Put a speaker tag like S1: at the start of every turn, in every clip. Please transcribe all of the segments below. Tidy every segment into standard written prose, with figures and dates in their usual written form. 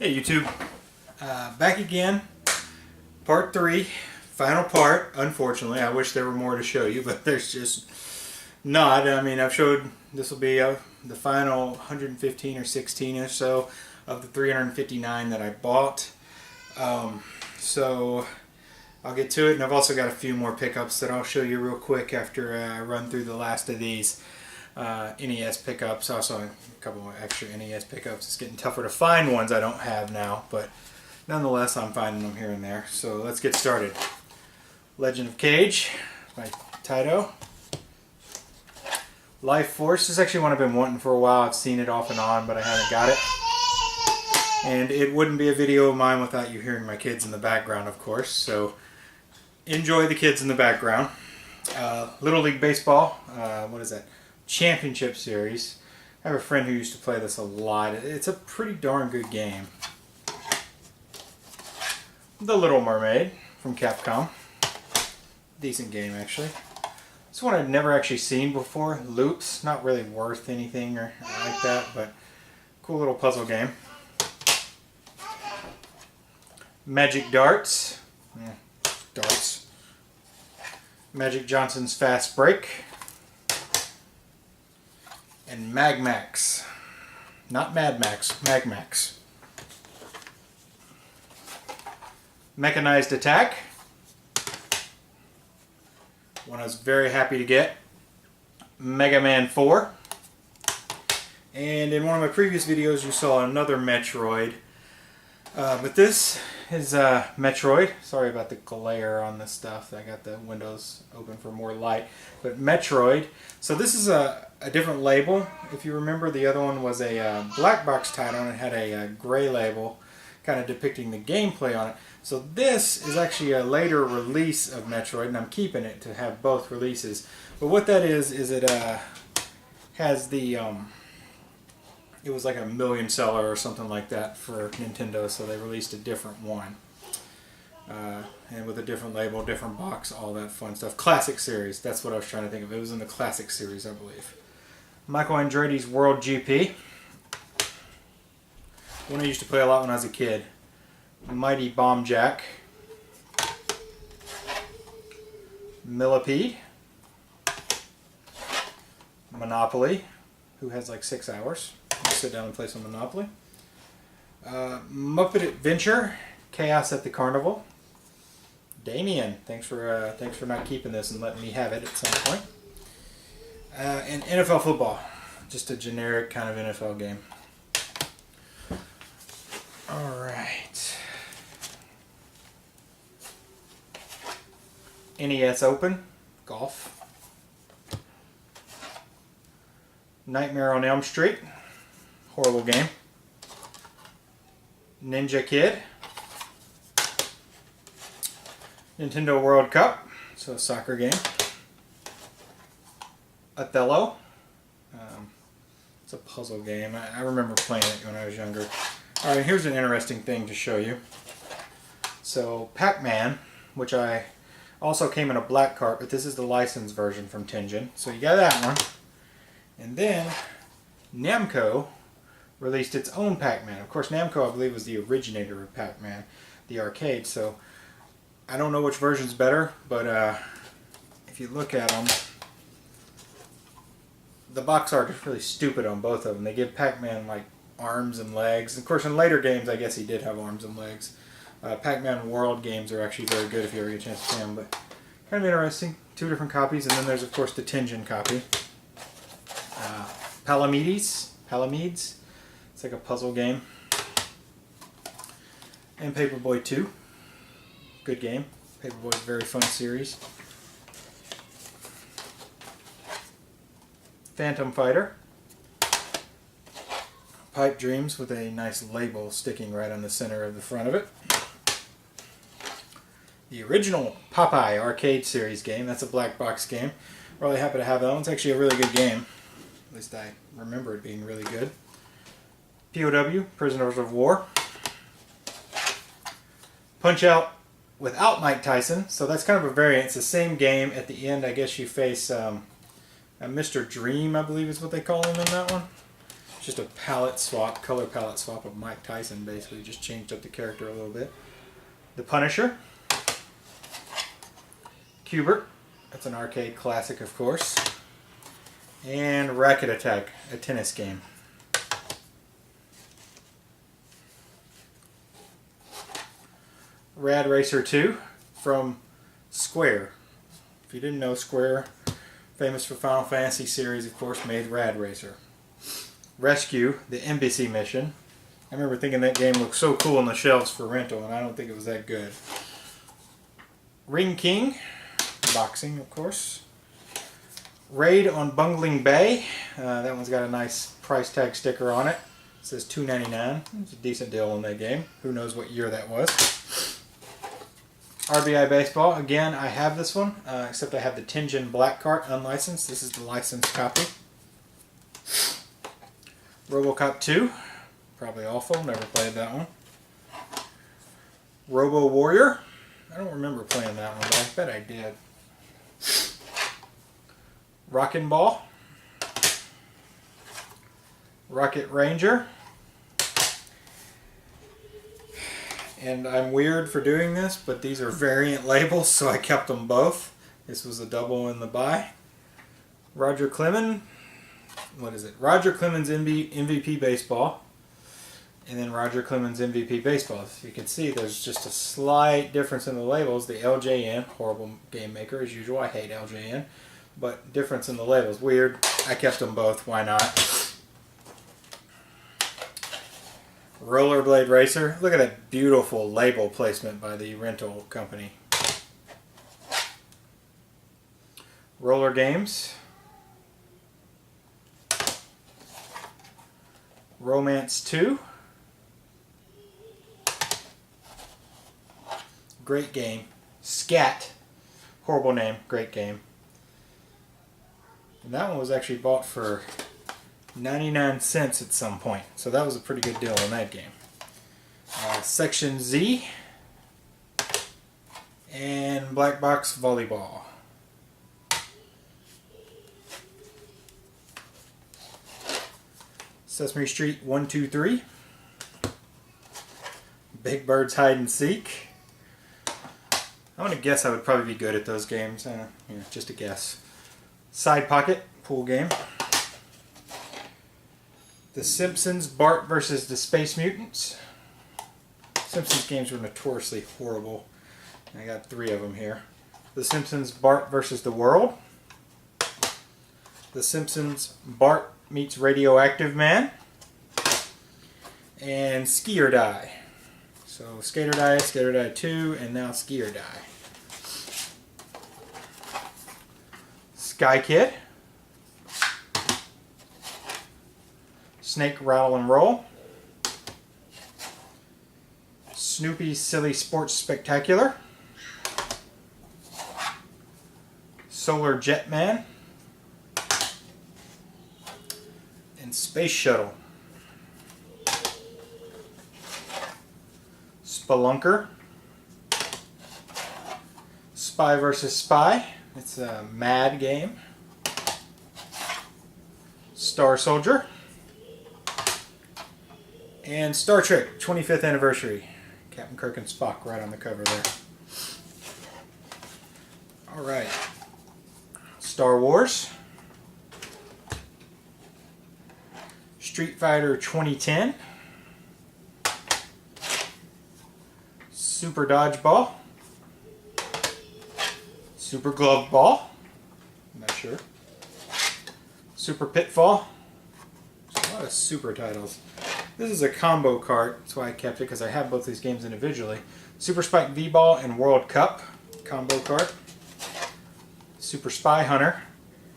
S1: Hey YouTube, back again, part 3, final part. Unfortunately, I wish there were more to show you, but there's just not. I mean, I've showed, this will be the final 115 or 16 or so of the 359 that I bought. So I'll get to it, and I've also got a few more pickups that I'll show you real quick after I run through the last of these. NES pickups, also a couple of extra NES pickups. It's getting tougher to find ones I don't have now, but nonetheless I'm finding them here and there. So let's get started. Legend of Cage by Taito. Life Force, this is actually one I've been wanting for a while. I've seen it off and on, but I haven't got it. And it wouldn't be a video of mine without you hearing my kids in the background, of course. So enjoy the kids in the background. Little League Baseball, what is that? Championship Series. I have a friend who used to play this a lot. It's a pretty darn good game. The Little Mermaid from Capcom. Decent game, actually. This one I'd never actually seen before. Loops, not really worth anything or like that, but cool little puzzle game. Magic Darts. Darts. Magic Johnson's Fast Break. And Magmax. Not Mad Max, Magmax. Mechanized Attack. One I was very happy to get. Mega Man 4. And in one of my previous videos you saw another Metroid. But this is Metroid. Sorry about the glare on this stuff. I got the windows open for more light. But Metroid. So this is a different label. If you remember, the other one was a black box title and it had a gray label kind of depicting the gameplay on it. So this is actually a later release of Metroid, and I'm keeping it to have both releases. But what that is it has the it was like a million seller or something like that for Nintendo, so they released a different one. And with a different label, different box, all that fun stuff. Classic Series, that's what I was trying to think of. It was in the Classic Series, I believe. Michael Andretti's World GP. One I used to play a lot when I was a kid. Mighty Bomb Jack. Millipede. Monopoly. Who has like 6 hours? I'll sit down and play some Monopoly. Muppet Adventure. Chaos at the Carnival. Damien, thanks for not keeping this and letting me have it at some point. And NFL football, just a generic kind of NFL game. All right. NES Open, golf. Nightmare on Elm Street, horrible game. Ninja Kid. Nintendo World Cup, so a soccer game. Othello, it's a puzzle game. I remember playing it when I was younger. Alright, here's an interesting thing to show you. So PacMan, which I also came in a black cart, but this is the licensed version from Tengen. So you got that one. And then Namco released its own PacMan. Of course, Namco, I believe, was the originator of PacMan, the arcade. So I don't know which version's better, but if you look at them, the box art is really stupid on both of them. They give Pac-Man like arms and legs. Of course, in later games, I guess he did have arms and legs. Pac-Man World games are actually very good if you ever get a chance to play them, but kind of interesting. 2 different copies, and then there's, of course, the Tengen copy. Palamedes. It's like a puzzle game. And Paperboy 2. Good game. Paperboy's a very fun series. Phantom Fighter. Pipe Dreams with a nice label sticking right on the center of the front of it. The original Popeye arcade series game. That's a black box game. Really happy to have that one. It's actually a really good game. At least I remember it being really good. POW, Prisoners of War. Punch Out without Mike Tyson, so that's kind of a variant. It's the same game. At the end, I guess you face Mr. Dream, I believe is what they call him in that one. It's just a palette swap, color palette swap of Mike Tyson, basically. Just changed up the character a little bit. The Punisher. Cubert. That's an arcade classic, of course. And Racket Attack, a tennis game. Rad Racer 2 from Square. If you didn't know, Square, famous for Final Fantasy series, of course, made Rad Racer. Rescue, the Embassy mission. I remember thinking that game looked so cool on the shelves for rental, and I don't think it was that good. Ring King, boxing, of course. Raid on Bungling Bay. That one's got a nice price tag sticker on it. It says $2.99. It's a decent deal on that game. Who knows what year that was. RBI Baseball. Again, I have this one, except I have the Tenjin Black cart unlicensed. This is the licensed copy. RoboCop 2. Probably awful. Never played that one. Robo Warrior. I don't remember playing that one, but I bet I did. Rockin' Ball. Rocket Ranger. And I'm weird for doing this, but these are variant labels, so I kept them both. This was a double in the buy. Roger Clemens. What is it? Roger Clemens MVP Baseball. And then Roger Clemens MVP Baseball. As you can see, there's just a slight difference in the labels. The LJN, horrible game maker as usual. I hate LJN. But difference in the labels. Weird. I kept them both. Why not? Rollerblade Racer. Look at that beautiful label placement by the rental company. Roller Games. Romance 2. Great game. Scat. Horrible name. Great game. And that one was actually bought for 99 cents at some point. So that was a pretty good deal on that game. Section Z. And Black Box Volleyball. Sesame Street 1, 2, 3. Big Bird's Hide and Seek. I'm going to guess I would probably be good at those games. Yeah, just a guess. Side Pocket, pool game. The Simpsons, Bart versus the Space Mutants. Simpsons games were notoriously horrible. I got 3 of them here. The Simpsons, Bart versus the World. The Simpsons, Bart meets Radioactive Man. And Ski or Die. So Skate or Die 2, and now Ski or Die. Sky Kid. Snake Rattle and Roll. Snoopy's Silly Sports Spectacular. Solar Jetman. And Space Shuttle. Spelunker. Spy vs. Spy. It's a mad game. Star Soldier. And Star Trek 25th Anniversary. Captain Kirk and Spock right on the cover there. Alright. Star Wars. Street Fighter 2010. Super Dodgeball. Super Glove Ball. I'm not sure. Super Pitfall. There's a lot of super titles. This is a combo cart. That's why I kept it, because I have both these games individually. Super Spike V-Ball and World Cup combo cart. Super Spy Hunter.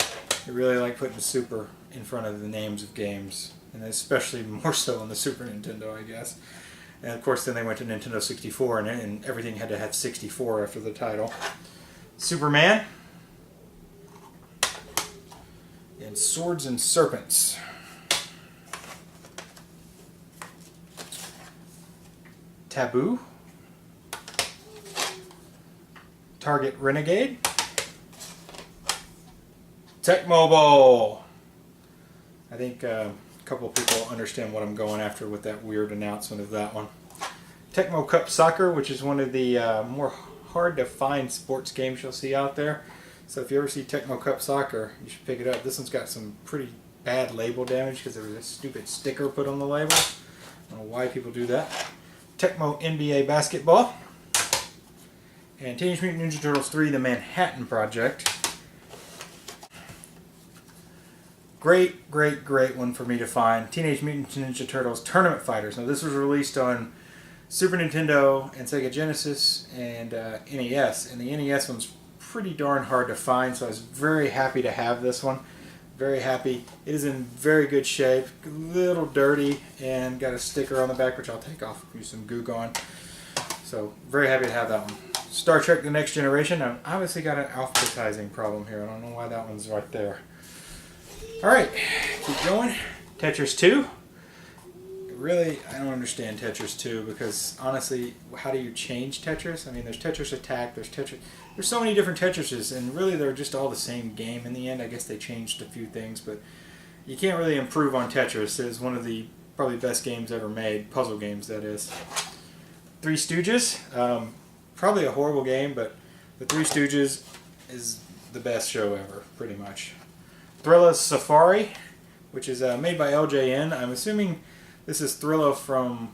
S1: I really like putting super in front of the names of games. And especially more so on the Super Nintendo, I guess. And of course then they went to Nintendo 64 and everything had to have 64 after the title. Superman. And Swords and Serpents. Taboo. Target Renegade. Tecmo Bowl. I think couple of people understand what I'm going after with that weird announcement of that one. Tecmo Cup Soccer, which is one of the more hard to find sports games you'll see out there. So if you ever see Tecmo Cup Soccer, you should pick it up. This one's got some pretty bad label damage because there was a stupid sticker put on the label. I don't know why people do that. Tecmo NBA Basketball. And Teenage Mutant Ninja Turtles 3, The Manhattan Project. Great, great, great one for me to find. Teenage Mutant Ninja Turtles Tournament Fighters. Now this was released on Super Nintendo and Sega Genesis and NES. And the NES one's pretty darn hard to find, so I was very happy to have this one. Very happy. It is in very good shape. A little dirty and got a sticker on the back, which I'll take off and use some goo on. So very happy to have that one. Star Trek The Next Generation. I've obviously got an alphabetizing problem here. I don't know why that one's right there. Alright, keep going. Tetris 2. Really, I don't understand Tetris 2 because honestly, how do you change Tetris? I mean, there's Tetris Attack, there's so many different Tetrises, and really they're just all the same game in the end. I guess they changed a few things, but you can't really improve on Tetris. It's one of the probably best games ever made, puzzle games that is. Three Stooges, probably a horrible game, but the Three Stooges is the best show ever, pretty much. Barillas Safari, which is made by LJN. I'm assuming this is Thrilla from,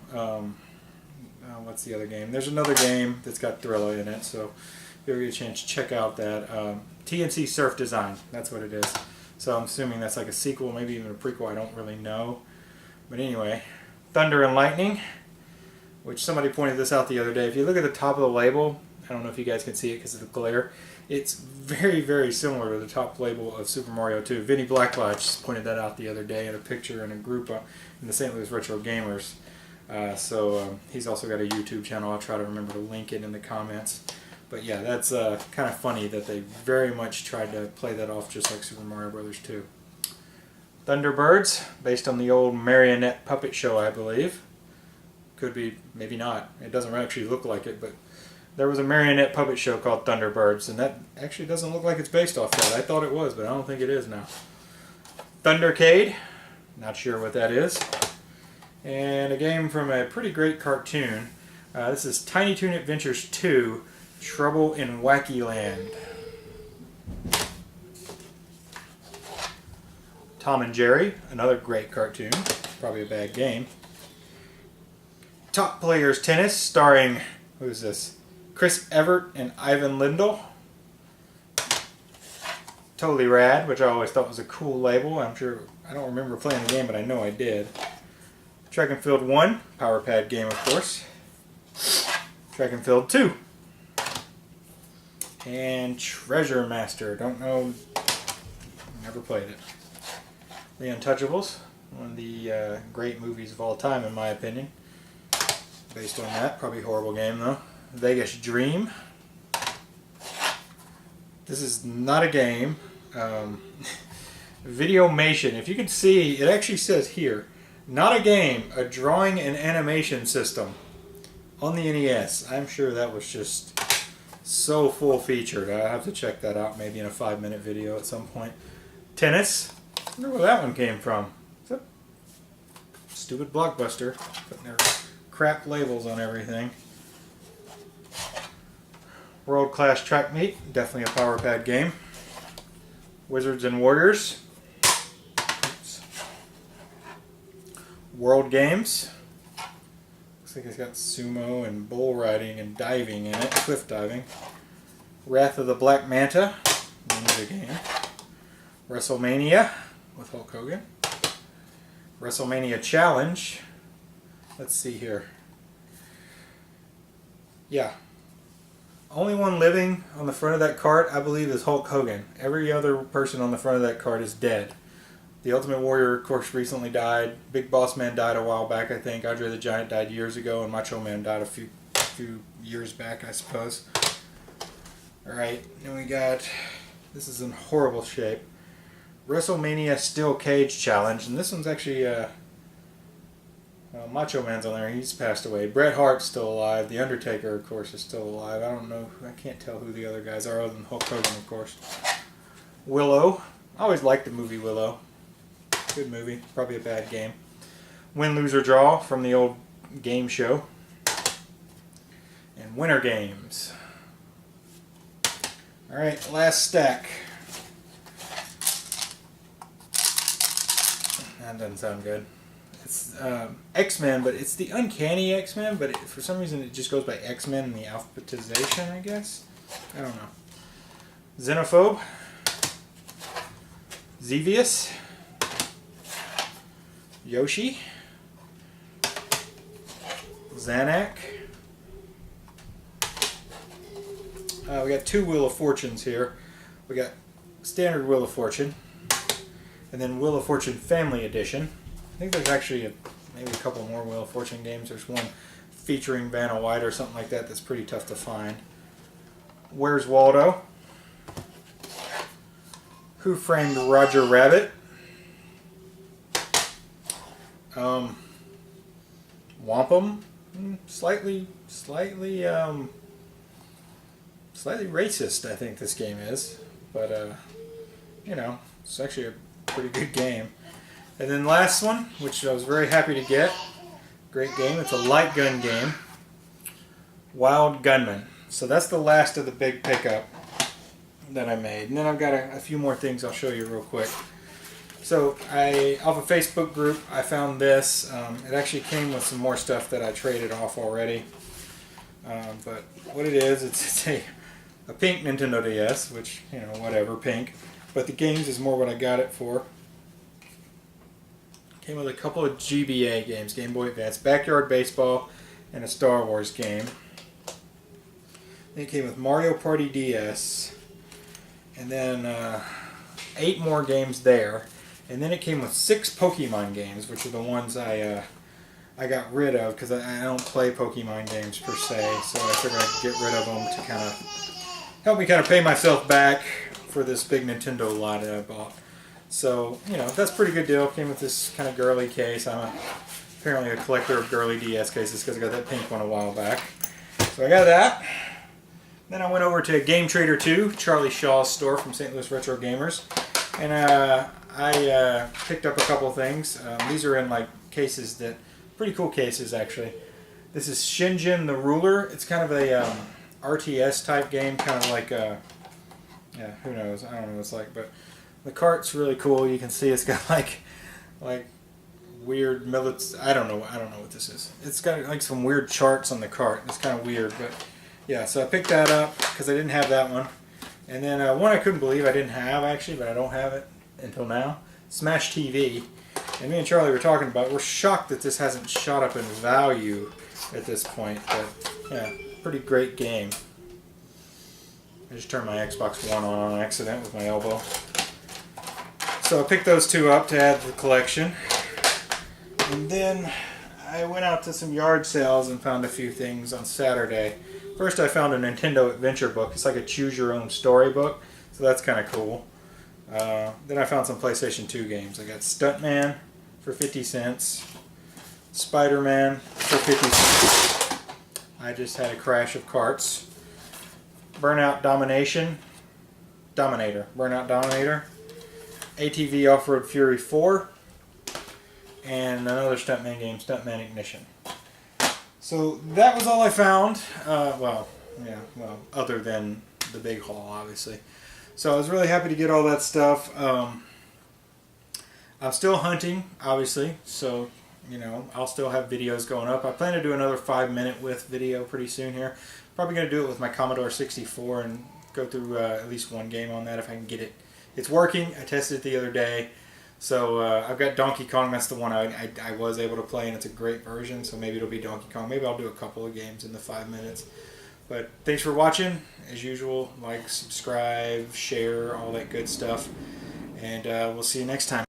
S1: what's the other game? There's another game that's got Thrilla in it, so if you ever get a chance, check out that. TNT Surf Design, that's what it is. So I'm assuming that's like a sequel, maybe even a prequel, I don't really know. But anyway, Thunder and Lightning, which somebody pointed this out the other day. If you look at the top of the label, I don't know if you guys can see it because of the glare, it's very, very similar to the top label of Super Mario 2. Vinny Blacklodge pointed that out the other day in a picture in a group in the St. Louis Retro Gamers. He's also got a YouTube channel. I'll try to remember to link it in the comments. But yeah, that's kind of funny that they very much tried to play that off just like Super Mario Brothers 2. Thunderbirds, based on the old marionette puppet show, I believe. Could be, maybe not. It doesn't actually look like it, but there was a marionette puppet show called Thunderbirds, and that actually doesn't look like it's based off that. I thought it was, but I don't think it is now. Thundercade, not sure what that is. And a game from a pretty great cartoon. This is Tiny Toon Adventures 2, Trouble in Wacky Land. Tom and Jerry, another great cartoon. Probably a bad game. Top Players Tennis, starring, who's this? Chris Evert and Ivan Lindell. Totally Rad, which I always thought was a cool label. I'm sure, I don't remember playing the game, but I know I did. Track and Field 1, Power Pad game, of course. Track and Field 2. And Treasure Master, don't know, never played it. The Untouchables, one of the great movies of all time in my opinion. Based on that, probably a horrible game though. Vegas Dream. This is not a game. Videomation. If you can see, it actually says here, not a game, a drawing and animation system on the NES. I'm sure that was just so full featured. I have to check that out maybe in a 5-minute video at some point. Tennis. I wonder where that one came from. Is that stupid Blockbuster putting their crap labels on everything. World Class Track Meet, definitely a Power Pad game. Wizards and Warriors. Oops. World Games. Looks like it's got sumo and bull riding and diving in it, cliff diving. Wrath of the Black Manta, ninja game. WrestleMania with Hulk Hogan. WrestleMania Challenge. Let's see here. Yeah. Only one living on the front of that cart, I believe, is Hulk Hogan. Every other person on the front of that cart is dead. The Ultimate Warrior, of course, recently died. Big Boss Man died a while back, I think. Andre the Giant died years ago, and Macho Man died a few years back, I suppose. Alright, then we got, this is in horrible shape, WrestleMania Steel Cage Challenge, and this one's actually, Macho Man's on there, he's passed away. Bret Hart's still alive. The Undertaker, of course, is still alive. I don't know, I can't tell who the other guys are other than Hulk Hogan, of course. Willow. I always liked the movie Willow. Good movie. Probably a bad game. Win, lose, or draw from the old game show. And winter games. Alright, last stack. That doesn't sound good. It's X-Men, but it's the Uncanny X-Men, but for some reason it just goes by X-Men in the alphabetization, I guess. I don't know. Xenophobe. Xevious. Yoshi. Zanuck. We got two Wheel of Fortunes here. We got standard Wheel of Fortune, and then Wheel of Fortune Family Edition. I think there's actually maybe a couple more Wheel of Fortune games. There's one featuring Vanna White or something like that that's pretty tough to find. Where's Waldo? Who Framed Roger Rabbit? Wampum? Slightly racist, I think this game is, but you know, it's actually a pretty good game. And then last one, which I was very happy to get, great game. It's a light gun game, Wild Gunman. So that's the last of the big pickup that I made. And then I've got a few more things I'll show you real quick. So off a Facebook group, I found this. It actually came with some more stuff that I traded off already. But what it is, it's a pink Nintendo DS, which, you know, whatever, pink. But the games is more what I got it for. Came with a couple of GBA games, Game Boy Advance, Backyard Baseball, and a Star Wars game. Then it came with Mario Party DS, and then 8 more games there. And then it came with 6 Pokemon games, which are the ones I got rid of because I don't play Pokemon games per se, so I figured I'd get rid of them to kind of help me kind of pay myself back for this big Nintendo lot that I bought. So, you know, that's a pretty good deal. Came with this kind of girly case. I'm apparently a collector of girly DS cases because I got that pink one a while back. So I got that. Then I went over to Game Trader 2, Charlie Shaw's store from St. Louis Retro Gamers, and I picked up a couple things. These are in like cases that, pretty cool cases actually. This is Shinjin the Ruler. It's kind of a RTS type game, kind of like yeah, who knows? I don't know what it's like, but the cart's really cool. You can see it's got like weird I don't know what this is. It's got like some weird charts on the cart. It's kind of weird, but yeah. So I picked that up because I didn't have that one. And then one I couldn't believe I didn't have actually, but I don't have it until now. Smash TV. And me and Charlie were talking about it. We're shocked that this hasn't shot up in value at this point, but yeah, pretty great game. I just turned my Xbox One on accident with my elbow. So I picked those two up to add to the collection. And then I went out to some yard sales and found a few things on Saturday. First I found a Nintendo Adventure book. It's like a choose your own story book, so that's kind of cool. Then I found some PlayStation 2 games. I got Stuntman for 50 cents, Spider-Man for 50 cents. I just had a crash of carts. Burnout Dominator, ATV Off-Road Fury 4, and another Stuntman game, Stuntman Ignition. So that was all I found. Well, other than the big haul, obviously. So I was really happy to get all that stuff. I'm still hunting, obviously, so, you know, I'll still have videos going up. I plan to do another 5-minute with video pretty soon here. Probably going to do it with my Commodore 64 and go through at least one game on that if I can get it. It's working. I tested it the other day. So I've got Donkey Kong. That's the one I was able to play, and it's a great version. So maybe it'll be Donkey Kong. Maybe I'll do a couple of games in the 5 minutes. But thanks for watching. As usual, like, subscribe, share, all that good stuff. And we'll see you next time.